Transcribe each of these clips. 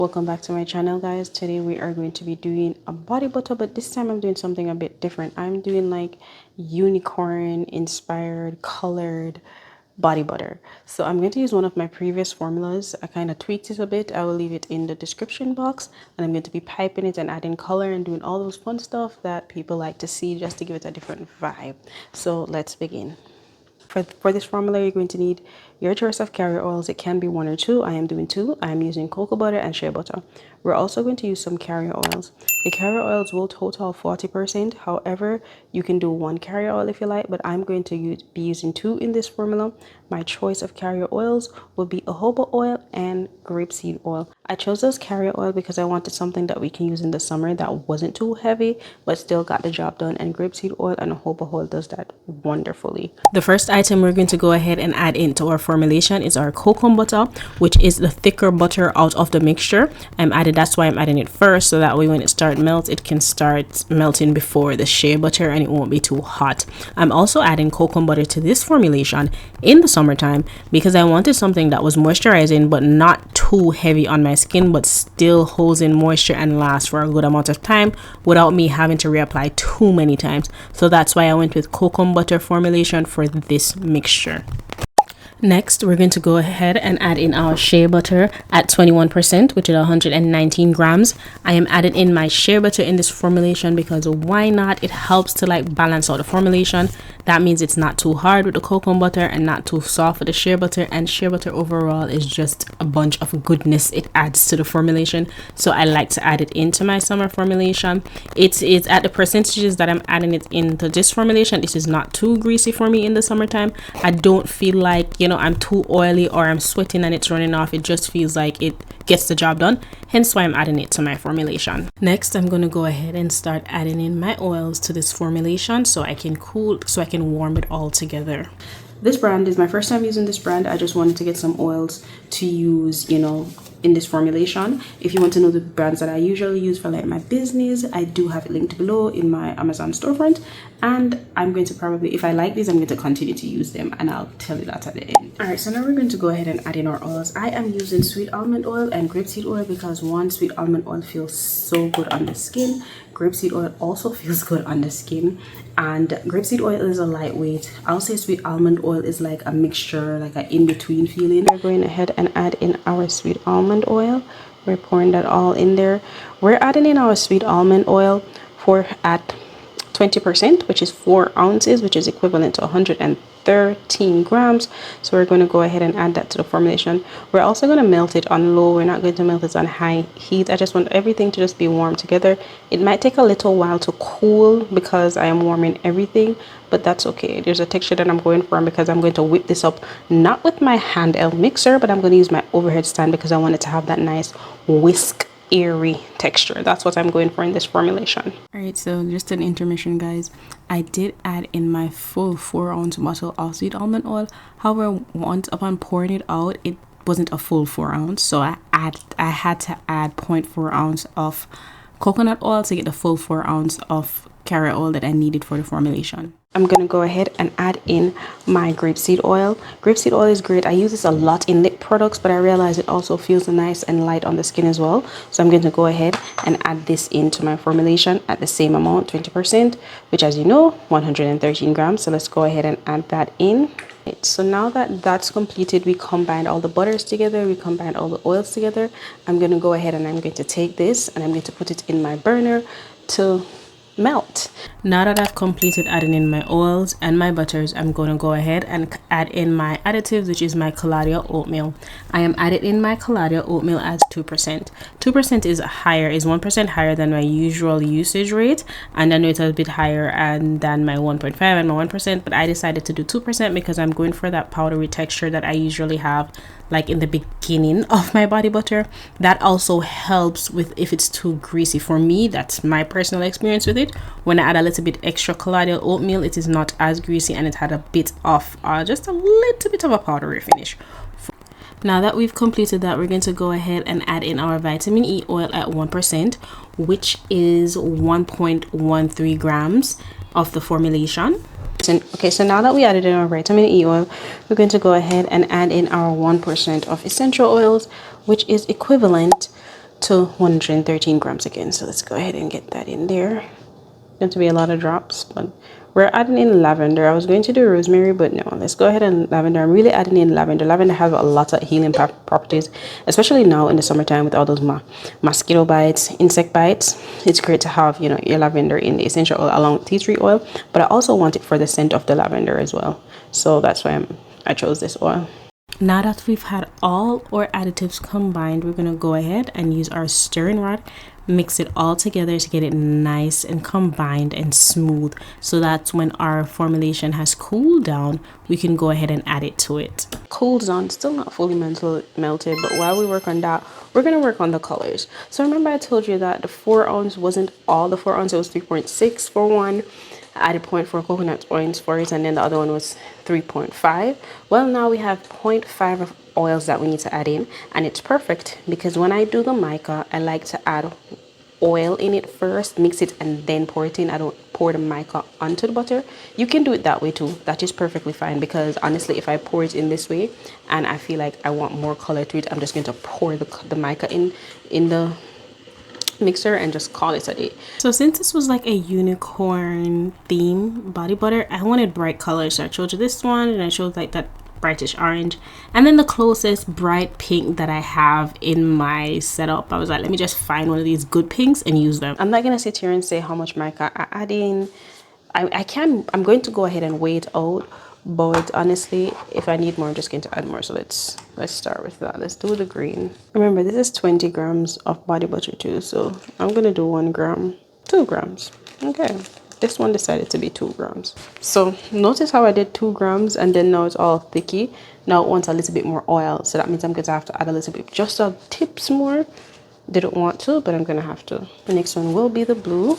Welcome back to my channel, guys. Today we are going to be doing a body butter, but this time I'm doing something a bit different. I'm doing like unicorn inspired colored body butter. So I'm going to use one of my previous formulas. I kind of tweaked it a bit. I will leave it in the description box, and I'm going to be piping it and adding color and doing all those fun stuff that people like to see just to give it a different vibe. So let's begin. For this formula, you're going to need your choice of carrier oils. It can be one or two. I am doing two. I am using cocoa butter and shea butter. We're also going to use some carrier oils. The carrier oils will total 40%. However, you can do one carrier oil if you like, but I'm going to be using two in this formula. My choice of carrier oils will be jojoba oil and grapeseed oil. I chose those carrier oil because I wanted something that we can use in the summer that wasn't too heavy, but still got the job done. And grapeseed oil and jojoba oil does that wonderfully. The first item we're going to go ahead and add into our formulation is our kokum butter, which is the thicker butter out of the mixture. That's why I'm adding it first, so that way when it starts melt, it can start melting before the shea butter and it won't be too hot. I'm also adding kokum butter to this formulation in the summertime because I wanted something that was moisturizing but not too heavy on my skin, but still holds in moisture and lasts for a good amount of time without me having to reapply too many times. So that's why I went with kokum butter formulation for this mixture. Next, we're going to go ahead and add in our shea butter at 21%, which is 119 grams. I am adding in my shea butter in this formulation because why not? It helps to like balance out the formulation. That means it's not too hard with the cocoa butter and not too soft with the shea butter. And shea butter overall is just a bunch of goodness it adds to the formulation. So I like to add it into my summer formulation. It's at the percentages that I'm adding it into this formulation. This is not too greasy for me in the summertime. I don't feel like, I'm too oily or I'm sweating and it's running off. It just feels like it gets the job done, hence why I'm adding it to my formulation. Next, I'm going to go ahead and start adding in my oils to this formulation so I can warm it all together. This brand is my first time using this brand. I just wanted to get some oils to use, in this formulation. If you want to know the brands that I usually use for like my business, I do have it linked below in my Amazon storefront, and I'm going to probably, if I like these, I'm going to continue to use them, and I'll tell you that at the end. All right, so now we're going to go ahead and add in our oils. I am using sweet almond oil and grapeseed oil because one, sweet almond oil feels so good on the skin. Grapeseed oil also feels good on the skin, and grapeseed oil is a lightweight. I'll say sweet almond oil is like a mixture, like an in-between feeling. We're going ahead and add in our sweet almond oil. We're pouring that all in there. We're adding in our sweet almond oil at 20%, which is 4 ounces, which is equivalent to 113 grams. So we're going to go ahead and add that to the formulation. We're also going to melt it on low. We're not going to melt it on high heat. I just want everything to just be warm together. It might take a little while to cool because I am warming everything, but that's okay. There's a texture that I'm going for because I'm going to whip this up, not with my handheld mixer, but I'm going to use my overhead stand because I want it to have that nice whisk airy texture. That's what I'm going for in this formulation. All right, so just an intermission, guys. I did add in my full 4-ounce bottle of sweet almond oil. However, once upon pouring it out, it wasn't a full 4 ounce, so I had to add 0.4 ounce of coconut oil to get the full 4 ounce of carrier oil that I needed for the formulation. I'm going to go ahead and add in my grapeseed oil. Grapeseed oil is great. I use this a lot in lip products, but I realize it also feels nice and light on the skin as well. So I'm going to go ahead and add this into my formulation at the same amount, 20%, which, as you know, 113 grams. So let's go ahead and add that in. So now that that's completed, we combined all the butters together, we combined all the oils together. I'm going to go ahead and I'm going to take this and I'm going to put it in my burner to melt. Now that I've completed adding in my oils and my butters, I'm going to go ahead and add in my additives, which is my Calabria oatmeal. I am adding in my Calabria oatmeal at 2%. 2% is 1% higher than my usual usage rate, and I know it's a bit higher than my 1.5 and my 1%, but I decided to do 2% because I'm going for that powdery texture that I usually have like in the beginning of my body butter. That also helps with if it's too greasy. For me, that's my personal experience with it. When I add a little bit extra Calabria oatmeal, it is not as greasy and it had a bit of just a little bit of a powdery finish. Now that we've completed that, we're going to go ahead and add in our vitamin E oil at 1%, which is 1.13 grams of the formulation. Okay, so now that we added in our vitamin E oil, we're going to go ahead and add in our 1% of essential oils, which is equivalent to 113 grams again. So let's go ahead and get that in there. Going to be a lot of drops, but we're adding in lavender. I was going to do rosemary, but no, let's go ahead and lavender. I'm really adding in lavender. Lavender has a lot of healing properties, especially now in the summertime with all those mosquito bites, insect bites. It's great to have, you know, your lavender in the essential oil along with tea tree oil, but I also want it for the scent of the lavender as well. So that's why I chose this oil. Now that we've had all our additives combined, we're going to go ahead and use our stirring rod, mix it all together to get it nice and combined and smooth, so that when our formulation has cooled down, we can go ahead and add it to it. Cooled down, still not fully melted, but while we work on that, we're going to work on the colors. So remember I told you that the 4 ounce wasn't all the 4 ounce, it was 3.6 for one. I added 0.4 coconut oils for it, and then the other one was 3.5. Well, now we have 0.5 of oils that we need to add in, and it's perfect because when I do the mica, I like to add oil in it first, mix it, and then pour it in. I don't pour the mica onto the butter. You can do it that way too. That is perfectly fine, because honestly, if I pour it in this way and I feel like I want more color to it, I'm just going to pour the mica in the mixer and just call it a day. So since this was like a unicorn theme body butter, I wanted bright colors, so I chose this one, and I chose like that brightish orange, and then the closest bright pink that I have in my setup. I was like, let me just find one of these good pinks and use them. I'm not gonna sit here and say how much mica I add in. I'm going to go ahead and weigh it out, but honestly, if I need more, I'm just going to add more. So let's start with that. Let's do the green. Remember, this is 20 grams of body butter too, so I'm gonna do 1 gram, 2 grams. Okay, this one decided to be 2 grams. So notice how I did 2 grams and then now it's all thicky. Now it wants a little bit more oil, so that means I'm going to have to add a little bit, just a tips more. Didn't want to, but I'm gonna have to. The next one will be the blue.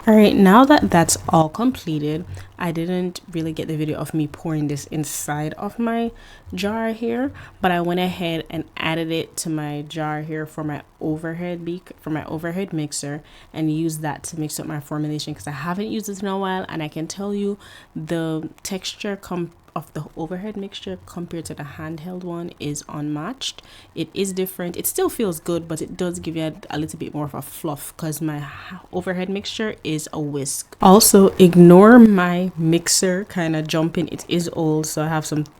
Alright, now that that's all completed, I didn't really get the video of me pouring this inside of my jar here, but I went ahead and added it to my jar here for my overhead mixer, and used that to mix up my formulation, because I haven't used it in a while, and I can tell you the texture of the overhead mixture compared to the handheld one is unmatched. It is different. It still feels good, but it does give you a little bit more of a fluff, because my overhead mixture is a whisk. Also, ignore my mixer kind of jumping. It is old, so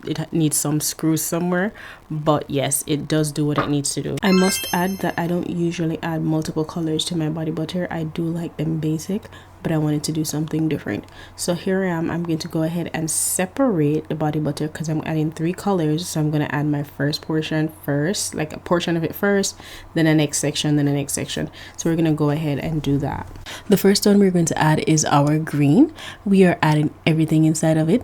it needs some screws somewhere, but yes, it does do what it needs to do. I must add that I don't usually add multiple colors to my body butter. I do like them basic, but I wanted to do something different. So here I am. I'm going to go ahead and separate the body butter, because I'm adding 3 colors. So I'm going to add my first portion first, like a portion of it first, then the next section, then the next section. So we're going to go ahead and do that. The first one we're going to add is our green. We are adding everything inside of it.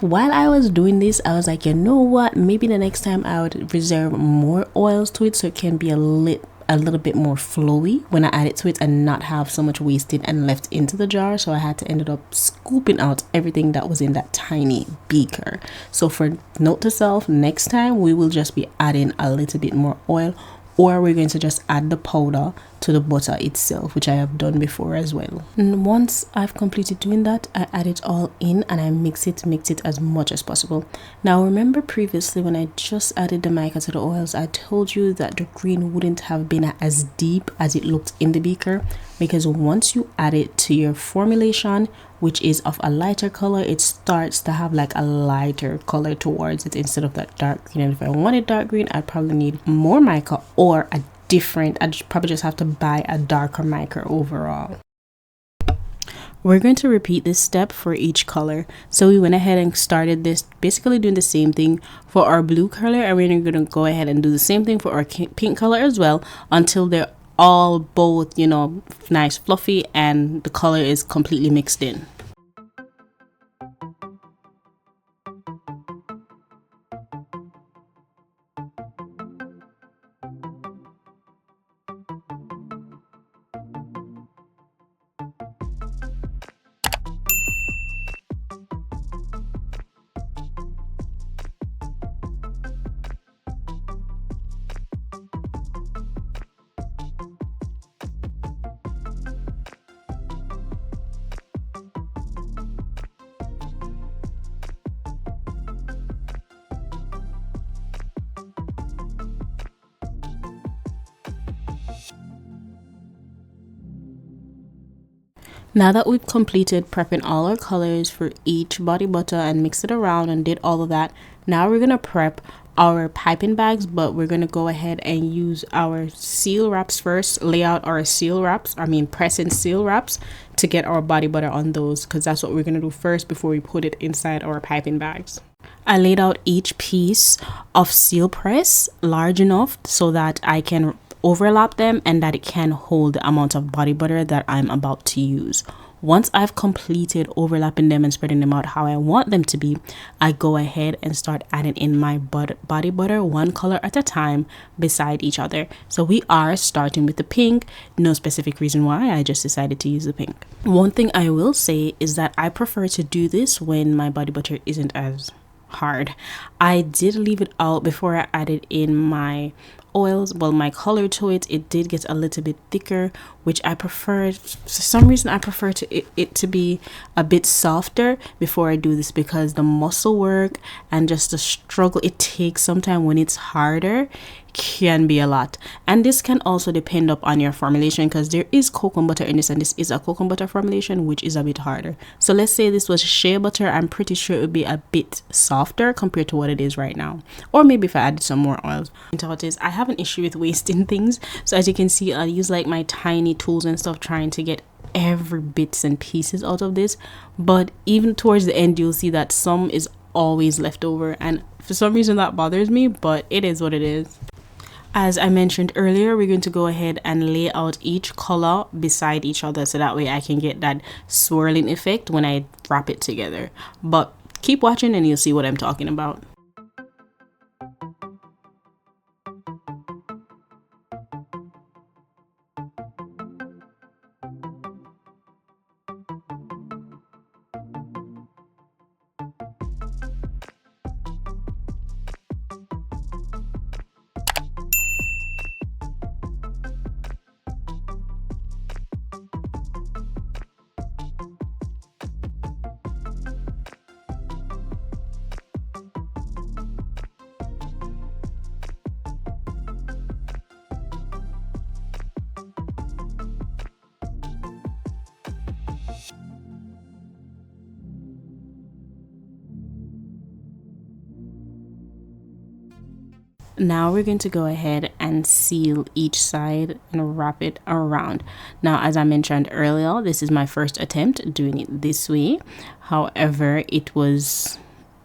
While I was doing this, I was like, you know what, maybe the next time I would reserve more oils to it, so it can be a little bit more flowy when I add it to it, and not have so much wasted and left into the jar. So I had to end up scooping out everything that was in that tiny beaker. So for note to self, next time we will just be adding a little bit more oil, or we're going to just add the powder to the butter itself, which I have done before as well. And once I've completed doing that, I add it all in and I mix it as much as possible. Now remember previously when I just added the mica to the oils, I told you that the green wouldn't have been as deep as it looked in the beaker, because once you add it to your formulation, which is of a lighter color, it starts to have like a lighter color towards it instead of that dark green. And if I wanted dark green, I'd probably need more mica, or I'd probably just have to buy a darker mica overall. We're going to repeat this step for each color. So we went ahead and started this, basically doing the same thing for our blue color, and we're going to go ahead and do the same thing for our pink color as well, until they're all both, you know, nice fluffy and the color is completely mixed in. Now that we've completed prepping all our colors for each body butter and mixed it around and did all of that, now we're going to prep our piping bags, but we're going to go ahead and use our seal wraps first, lay out our seal wraps, press and seal wraps to get our body butter on those, because that's what we're going to do first before we put it inside our piping bags. I laid out each piece of seal press large enough so that I can overlap them and that it can hold the amount of body butter that I'm about to use. Once I've completed overlapping them and spreading them out how I want them to be, I go ahead and start adding in my body butter one color at a time beside each other. So we are starting with the pink. No specific reason why, I just decided to use the pink. One thing I will say is that I prefer to do this when my body butter isn't as hard. I did leave it out before I added in my oils. Well, my color to it did get a little bit thicker, which I prefer. For some reason I prefer it to be a bit softer before I do this, because the muscle work and just the struggle it takes sometimes when it's harder can be a lot. And this can also depend up on your formulation, because there is kokum butter in this, and this is a kokum butter formulation, which is a bit harder. So let's say this was shea butter, I'm pretty sure it would be a bit softer compared to what it is right now. Or maybe if I added some more oils. Into what is, I have an issue with wasting things, so as you can see, I use like my tiny tools and stuff trying to get every bits and pieces out of this. But even towards the end, you'll see that some is always left over, and for some reason that bothers me, but it is what it is. As I mentioned earlier, we're going to go ahead and lay out each color beside each other, so that way I can get that swirling effect when I wrap it together. But keep watching and you'll see what I'm talking about. Now we're going to go ahead and seal each side and wrap it around. Now, as I mentioned earlier, this is my first attempt doing it this way. However, it was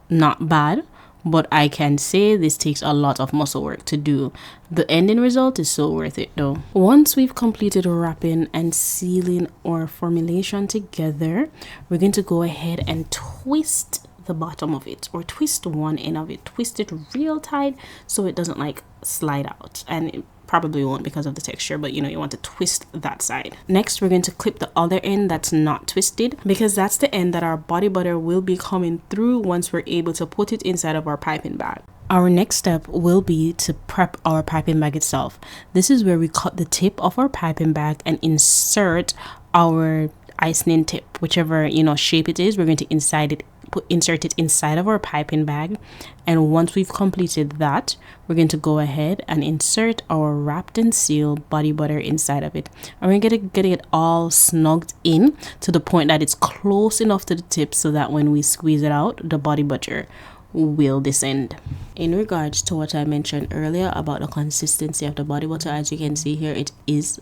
not bad, but I can say this takes a lot of muscle work to do. The ending result is so worth it though. Once we've completed wrapping and sealing our formulation together, we're going to go ahead and twist the bottom of it, or twist one end of it, twist it real tight so it doesn't like slide out, and it probably won't because of the texture, but you know, you want to twist that side. Next, we're going to clip the other end that's not twisted, because that's the end that our body butter will be coming through once we're able to put it inside of our piping bag. Our next step will be to prep our piping bag itself. This is where we cut the tip of our piping bag and insert our icing tip, whichever shape it is. We're going to insert it inside of our piping bag, and once we've completed that, we're going to go ahead and insert our wrapped and sealed body butter inside of it, and we're going to get it all snugged in to the point that it's close enough to the tip so that when we squeeze it out, the body butter will descend. In regards to what I mentioned earlier about the consistency of the body butter, as you can see here, it is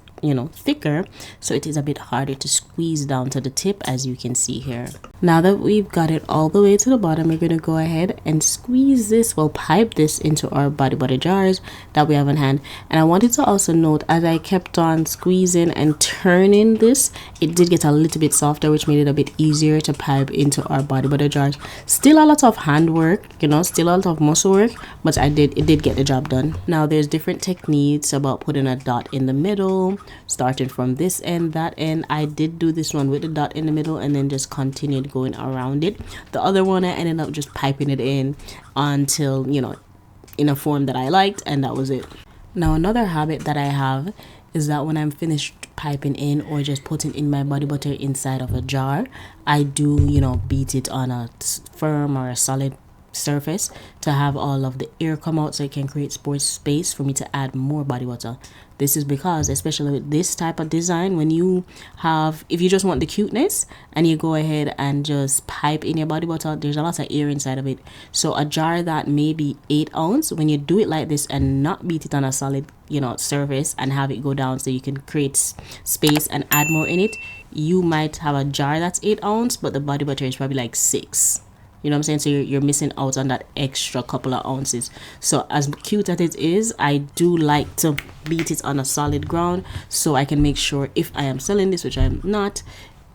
thicker, so it is a bit harder to squeeze down to the tip, as you can see here. Now that we've got it all the way to the bottom, we're going to go ahead and squeeze this, pipe this into our body butter jars that we have on hand. And I wanted to also note, as I kept on squeezing and turning this, it did get a little bit softer, which made it a bit easier to pipe into our body butter jars. Still a lot of handwork, still a lot of muscle work, but it did get the job done. Now there's different techniques about putting a dot in the middle, starting from this end, that end. I did do this one with the dot in the middle and then just continued going around it. The other one I ended up just piping it in until in a form that I liked, and that was it. Now another habit that I have is that when I'm finished piping in or just putting in my body butter inside of a jar, I do beat it on a firm or a solid surface to have all of the air come out, so it can create more space for me to add more body butter. This is because, especially with this type of design, when you have, if you just want the cuteness and you go ahead and just pipe in your body butter, there's a lot of air inside of it. So a jar that may be 8 ounce, when you do it like this and not beat it on a solid, you know, surface and have it go down so you can create space and add more in it, you might have a jar that's 8 ounce, but the body butter is probably like 6. You know what I'm saying? So you're missing out on that extra couple of ounces. So as cute as it is, I do like to beat it on a solid ground so I can make sure if I am selling this, which I'm not,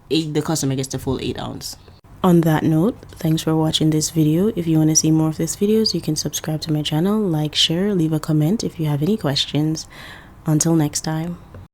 the customer gets the full 8 ounce. On that note, thanks for watching this video. If you want to see more of these videos, you can subscribe to my channel, like, share, leave a comment if you have any questions. Until next time.